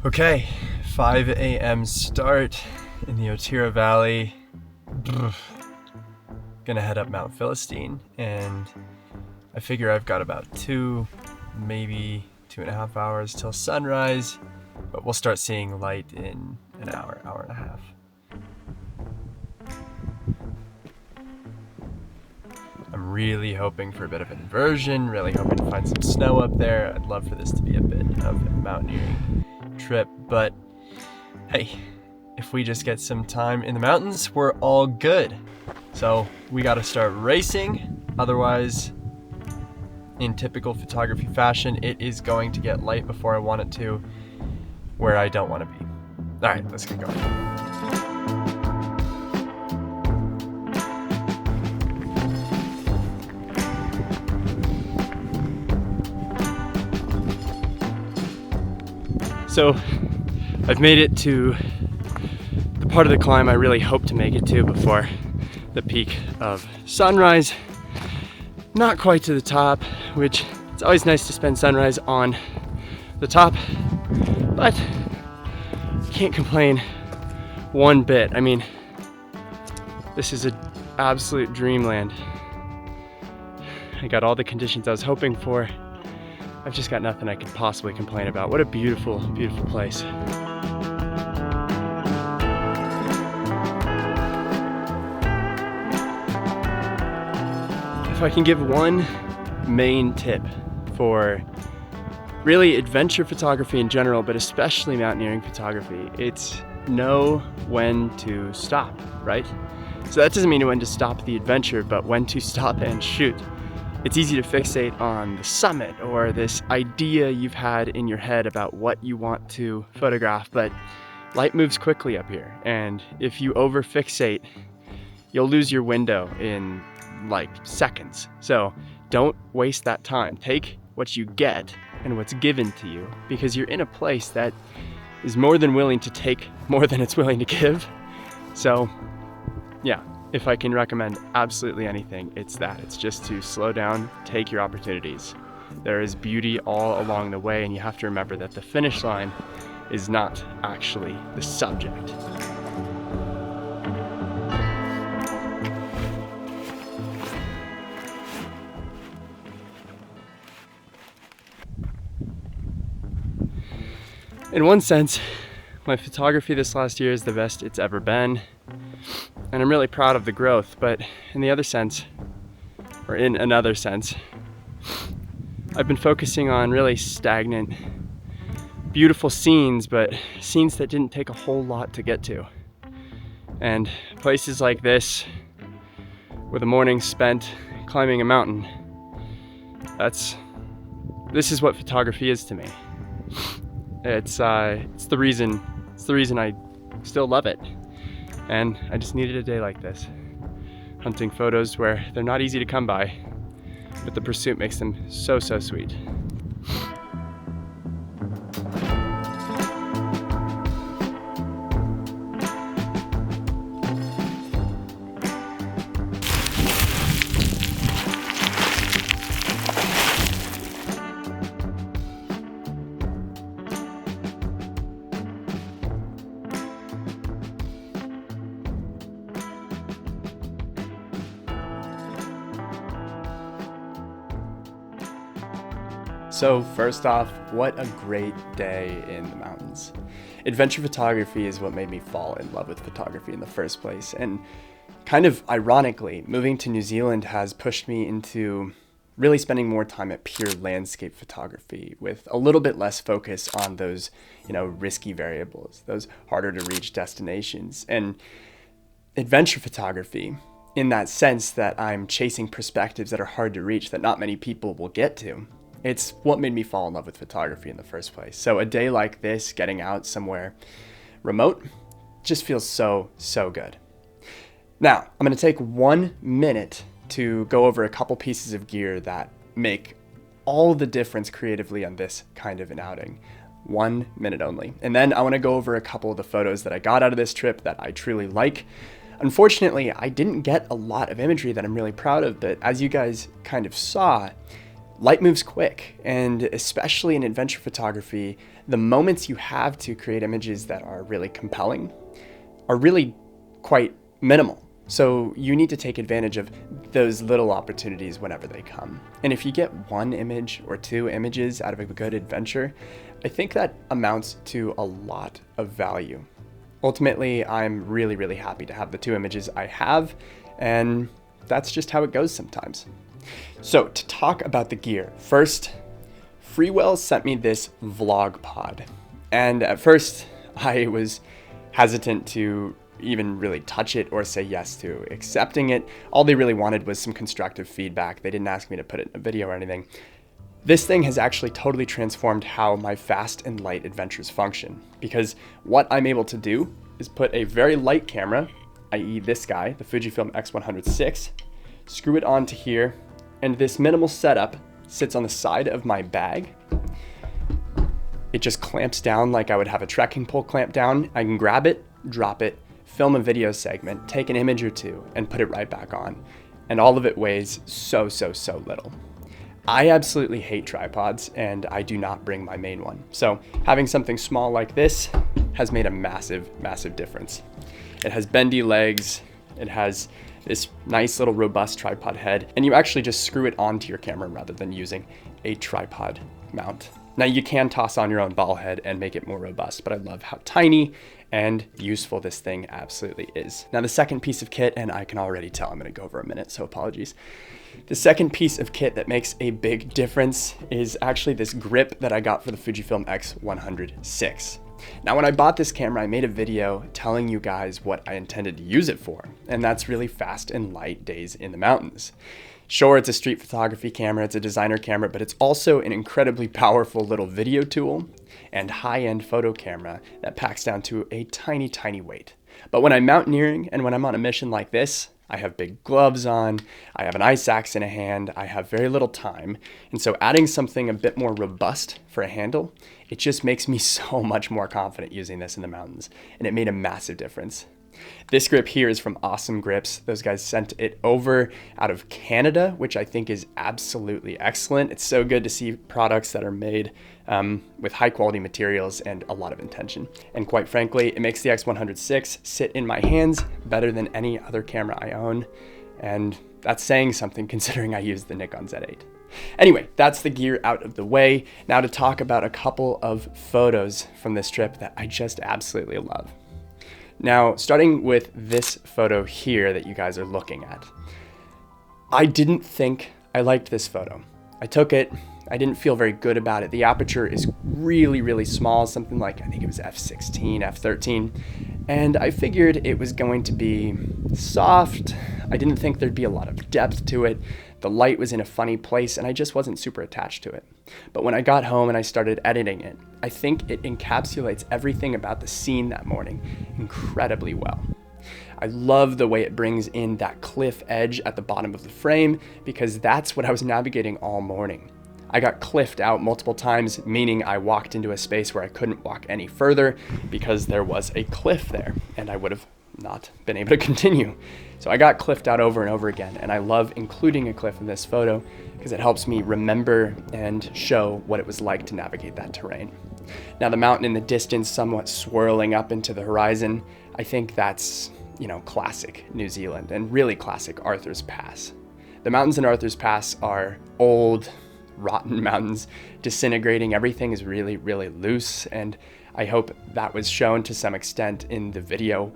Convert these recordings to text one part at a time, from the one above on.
Okay, 5 a.m. start in the Otira Valley. Gonna head up Mount Philistine, and I figure I've got about maybe 2.5 hours till sunrise, but we'll start seeing light in an hour and a half. I'm really hoping for a bit of inversion, really hoping to find some snow up there. I'd love for this to be a bit of a mountaineering trip, but hey, if we just get some time in the mountains, we're all good. So we gotta start racing, otherwise, in typical photography fashion, it is going to get light before I want it to, where I don't want to be. All right, let's get going. So I've made it to the part of the climb I really hope to make it to before the peak of sunrise. Not quite to the top, which it's always nice to spend sunrise on the top, but can't complain one bit. I mean, this is an absolute dreamland. I got all the conditions I was hoping for. I've just got nothing I could possibly complain about. What a beautiful, beautiful place. If I can give one main tip for really adventure photography in general, but especially mountaineering photography, it's know when to stop, right? So that doesn't mean when to stop the adventure, but when to stop and shoot. It's easy to fixate on the summit or this idea you've had in your head about what you want to photograph, but light moves quickly up here, and if you over fixate, you'll lose your window in like seconds. So don't waste that time. Take what you get and what's given to you, because you're in a place that is more than willing to take more than it's willing to give. So yeah, if I can recommend absolutely anything, it's that. It's just to slow down, take your opportunities. There is beauty all along the way, and you have to remember that the finish line is not actually the subject. In one sense, my photography this last year is the best it's ever been, and I'm really proud of the growth, but in another sense, I've been focusing on really stagnant, beautiful scenes, but scenes that didn't take a whole lot to get to. And places like this, with a morning spent climbing a mountain, this is what photography is to me. It's the reason I still love it. And I just needed a day like this. Hunting photos where they're not easy to come by, but the pursuit makes them so, so sweet. So first off, what a great day in the mountains. Adventure photography is what made me fall in love with photography in the first place. And kind of ironically, moving to New Zealand has pushed me into really spending more time at pure landscape photography with a little bit less focus on those, risky variables, those harder to reach destinations. And adventure photography, in that sense that I'm chasing perspectives that are hard to reach, that not many people will get to, it's what made me fall in love with photography in the first place. So a day like this, getting out somewhere remote, just feels so, so good. Now, I'm going to take 1 minute to go over a couple pieces of gear that make all the difference creatively on this kind of an outing. 1 minute only. And then I want to go over a couple of the photos that I got out of this trip that I truly like. Unfortunately, I didn't get a lot of imagery that I'm really proud of, but as you guys kind of saw, light moves quick, and especially in adventure photography, the moments you have to create images that are really compelling are really quite minimal. So you need to take advantage of those little opportunities whenever they come. And if you get one image or two images out of a good adventure, I think that amounts to a lot of value. Ultimately, I'm really, really happy to have the two images I have, and that's just how it goes sometimes. So to talk about the gear, first, Freewell sent me this vlog pod. And at first I was hesitant to even really touch it or say yes to accepting it. All they really wanted was some constructive feedback. They didn't ask me to put it in a video or anything. This thing has actually totally transformed how my fast and light adventures function, because what I'm able to do is put a very light camera, i.e. this guy, the Fujifilm X100VI, screw it onto here, and this minimal setup sits on the side of my bag. It just clamps down like I would have a trekking pole clamp down. I can grab it, drop it, film a video segment, take an image or two, and put it right back on. And all of it weighs so little. I absolutely hate tripods, and I do not bring my main one. So having something small like this has made a massive difference. It has bendy legs, it has this nice little robust tripod head, and you actually just screw it onto your camera rather than using a tripod mount. Now you can toss on your own ball head and make it more robust, but I love how tiny and useful this thing absolutely is. Now the second piece of kit, and I can already tell I'm gonna go over a minute, so apologies. The second piece of kit that makes a big difference is actually this grip that I got for the Fujifilm X100VI. Now when I bought this camera, I made a video telling you guys what I intended to use it for, and that's really fast and light days in the mountains. Sure, it's a street photography camera, it's a designer camera, but it's also an incredibly powerful little video tool and high-end photo camera that packs down to a tiny weight. But when I'm mountaineering and when I'm on a mission like this, I have big gloves on, I have an ice axe in a hand, I have very little time, and so adding something a bit more robust for a handle, it just makes me so much more confident using this in the mountains, and it made a massive difference. This grip here is from Awesome Grips. Those guys sent it over out of Canada, which I think is absolutely excellent. It's so good to see products that are made with high quality materials and a lot of intention. And quite frankly, it makes the X100VI sit in my hands better than any other camera I own. And that's saying something considering I use the Nikon Z8. Anyway, that's the gear out of the way. Now to talk about a couple of photos from this trip that I just absolutely love. Now, starting with this photo here that you guys are looking at. I didn't think I liked this photo. I took it, I didn't feel very good about it. The aperture is really small, something like, I think it was f16, f13. And I figured it was going to be soft. I didn't think there'd be a lot of depth to it. The light was in a funny place and I just wasn't super attached to it. But when I got home and I started editing it, I think it encapsulates everything about the scene that morning incredibly well. I love the way it brings in that cliff edge at the bottom of the frame because that's what I was navigating all morning. I got cliffed out multiple times, meaning I walked into a space where I couldn't walk any further because there was a cliff there and I would have not been able to continue. So I got cliffed out over and over again, and I love including a cliff in this photo because it helps me remember and show what it was like to navigate that terrain. Now the mountain in the distance somewhat swirling up into the horizon, I think that's, classic New Zealand and really classic Arthur's Pass. The mountains in Arthur's Pass are old, rotten mountains, disintegrating. Everything is really loose, and I hope that was shown to some extent in the video.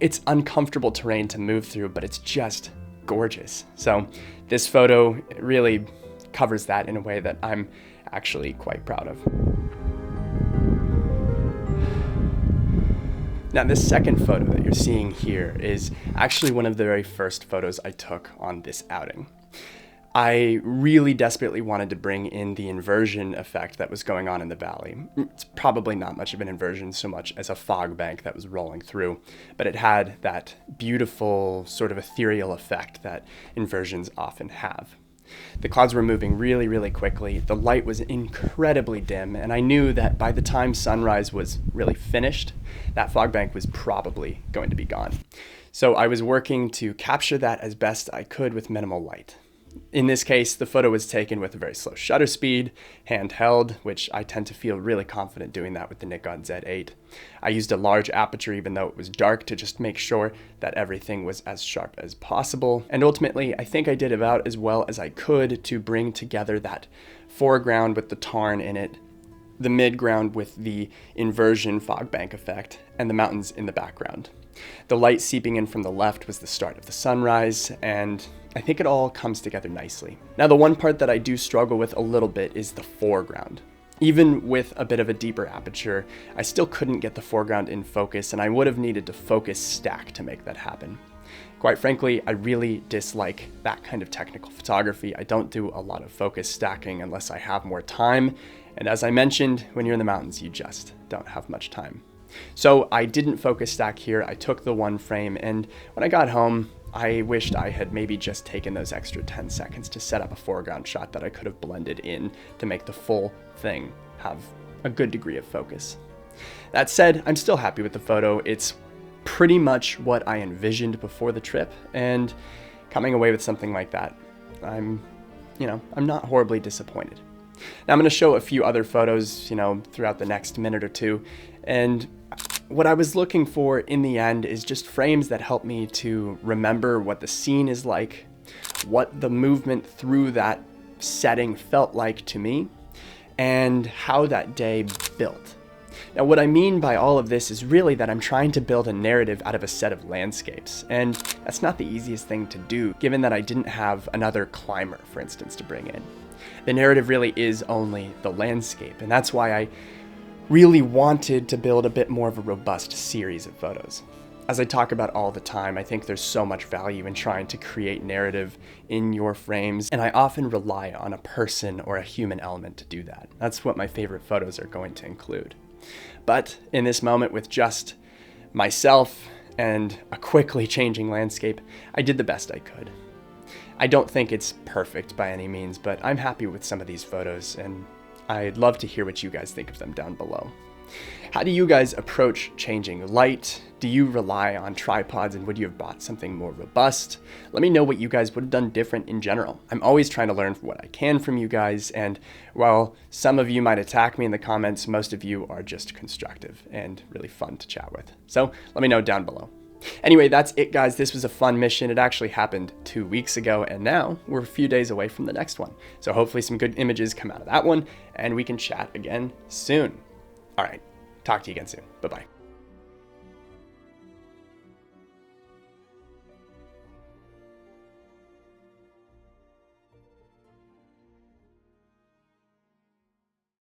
It's uncomfortable terrain to move through, but it's just gorgeous. So this photo really covers that in a way that I'm actually quite proud of. Now this second photo that you're seeing here is actually one of the very first photos I took on this outing. I really desperately wanted to bring in the inversion effect that was going on in the valley. It's probably not much of an inversion so much as a fog bank that was rolling through, but it had that beautiful sort of ethereal effect that inversions often have. The clouds were moving really quickly, the light was incredibly dim, and I knew that by the time sunrise was really finished, that fog bank was probably going to be gone. So I was working to capture that as best I could with minimal light. In this case, the photo was taken with a very slow shutter speed, handheld, which I tend to feel really confident doing that with the Nikon Z8. I used a large aperture even though it was dark to just make sure that everything was as sharp as possible. And ultimately, I think I did about as well as I could to bring together that foreground with the tarn in it, the midground with the inversion fog bank effect, and the mountains in the background. The light seeping in from the left was the start of the sunrise, and I think it all comes together nicely. Now, the one part that I do struggle with a little bit is the foreground. Even with a bit of a deeper aperture, I still couldn't get the foreground in focus, and I would have needed to focus stack to make that happen. Quite frankly, I really dislike that kind of technical photography. I don't do a lot of focus stacking unless I have more time, and as I mentioned, when you're in the mountains, you just don't have much time. So I didn't focus stack here. I took the one frame, and when I got home, I wished I had maybe just taken those extra 10 seconds to set up a foreground shot that I could have blended in to make the full thing have a good degree of focus. That said, I'm still happy with the photo. It's pretty much what I envisioned before the trip, and coming away with something like that, I'm not horribly disappointed. Now I'm going to show a few other photos, throughout the next minute or two, and what I was looking for in the end is just frames that help me to remember what the scene is like, what the movement through that setting felt like to me, and how that day built. Now, what I mean by all of this is really that I'm trying to build a narrative out of a set of landscapes, and that's not the easiest thing to do, given that I didn't have another climber, for instance, to bring in. The narrative really is only the landscape, and that's why I really wanted to build a bit more of a robust series of photos. As I talk about all the time, I think there's so much value in trying to create narrative in your frames, and I often rely on a person or a human element to do that. That's what my favorite photos are going to include. But in this moment, with just myself and a quickly changing landscape, I did the best I could. I don't think it's perfect by any means, but I'm happy with some of these photos, and I'd love to hear what you guys think of them down below. How do you guys approach changing light? Do you rely on tripods, and would you have bought something more robust? Let me know what you guys would have done different in general. I'm always trying to learn what I can from you guys, and while some of you might attack me in the comments, most of you are just constructive and really fun to chat with. So let me know down below. Anyway, that's it, guys. This was a fun mission. It actually happened 2 weeks ago, and now we're a few days away from the next one. So hopefully some good images come out of that one, and we can chat again soon. All right, talk to you again soon. Bye-bye.